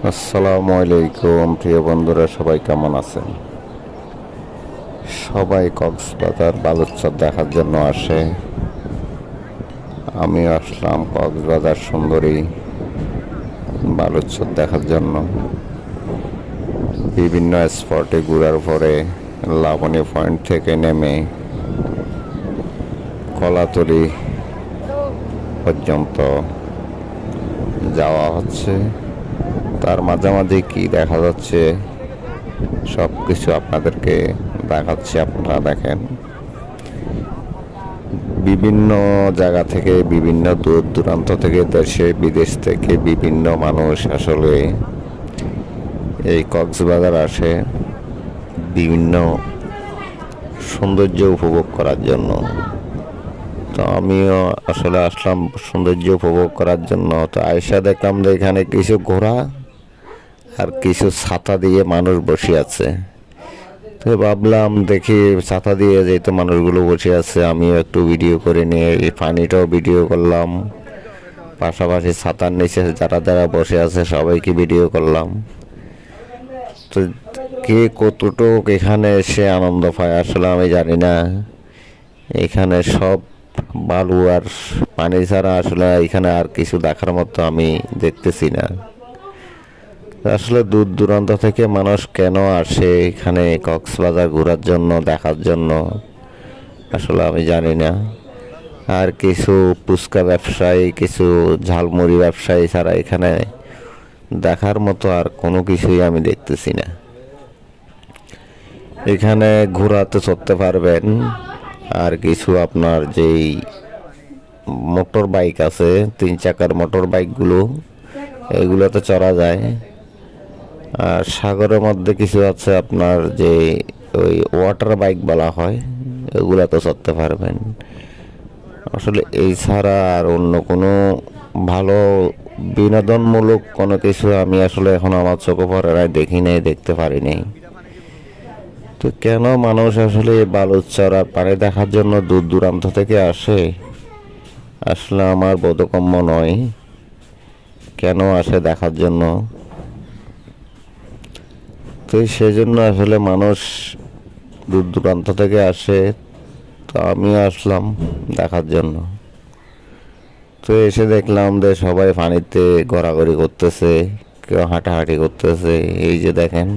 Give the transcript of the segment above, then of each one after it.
আসসালামু আলাইকুম প্রিয় বন্ধুরা, সবাই কেমন আছেন? সবাই কক্সবাজার বালুচর দেখার জন্য আসে। আমি আসলাম কক্সবাজার সুন্দরী বালুচর দেখার জন্য। বিভিন্ন স্পটে ঘোরার পরে লাবণী পয়েন্ট থেকে নেমে কলাতলি পর্যন্ত যাওয়া হচ্ছে। তার মাঝামাঝি কি দেখা যাচ্ছে সব কিছু আপনাদেরকে দেখাচ্ছি, আপনারা দেখেন। বিভিন্ন জায়গা থেকে, বিভিন্ন দূর দূরান্ত থেকে, দেশে বিদেশ থেকে বিভিন্ন মানুষ আসলে এই কক্সবাজার আসে বিভিন্ন সৌন্দর্য উপভোগ করার জন্য। তো আমিও আসলে আসলাম সৌন্দর্য উপভোগ করার জন্য। তো আয়সা দেখলাম যে এখানে কিছু ঘোড়া আর কিছু ছাতা দিয়ে মানুষ বসে আছে। তো ভাবলাম দেখি ছাতা দিয়ে যেহেতু মানুষগুলো বসে আছে, আমিও একটু ভিডিও করে নিয়ে এই পানিটাও ভিডিও করলাম, পাশাপাশি ছাতার নিচে যারা যারা বসে আছে সবাইকে ভিডিও করলাম। তো কে কতটুক এখানে এসে আনন্দ পায় আসলে আমি জানি না। এখানে সব বালু আর পানি ছাড়া আসলে এখানে আর কিছু দেখার মতো আমি দেখতেছি না। আসলে দূর দূরান্ত থেকে মানুষ কেন আসে এখানে কক্সবাজার ঘোরার জন্য, দেখার জন্য, আসলে আমি জানি না। আর কিছু ফুচকা ব্যবসায়ী, কিছু ঝালমুড়ি ব্যবসায়ী ছাড়া এখানে দেখার মতো আর কোনো কিছুই আমি দেখতেছি না। এখানে ঘোরাতে চড়তে পারবেন, আর কিছু আপনার যেই মোটর বাইক আছে, 3 চাকার মোটর বাইকগুলো, এগুলোতে চড়া যায়। আর সাগরের মধ্যে কিছু আছে আপনার যে ওই ওয়াটার বাইক বলা হয়, এগুলোতে চড়তে পারবেন। আসলে এই ছাড়া আর অন্য কোনো ভালো বিনোদনমূলক কোনো কিছু আমি আসলে এখন আমার চোখে পড়ে নাই, দেখি নাই, দেখতে পারি নাই। তো কেন মানুষ আসলে বালুচর আর পানি দেখার জন্য দূর দূরান্ত থেকে আসে আসলে আমার বোধগম্য নয়। কেন আসে দেখার জন্য? তো সেজন্য আসলে মানুষ দূর দূরান্ত থেকে আসে। তো আমিও আসলাম দেখার জন্য। তো এসে দেখলাম যে সবাই পানিতে ঘোরাঘুরি করতেছে, কেউ হাঁটাহাঁটি করতেছে। এই যে দেখেন,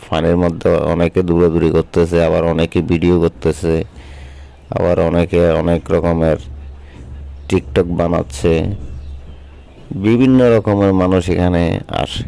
পানির মধ্যে অনেকে দৌড়াদৌড়ি করতেছে, আবার অনেকে ভিডিও করতেছে, আবার অনেকে অনেক রকমের টিকটক বানাচ্ছে। বিভিন্ন রকমের মানুষ এখানে আসে।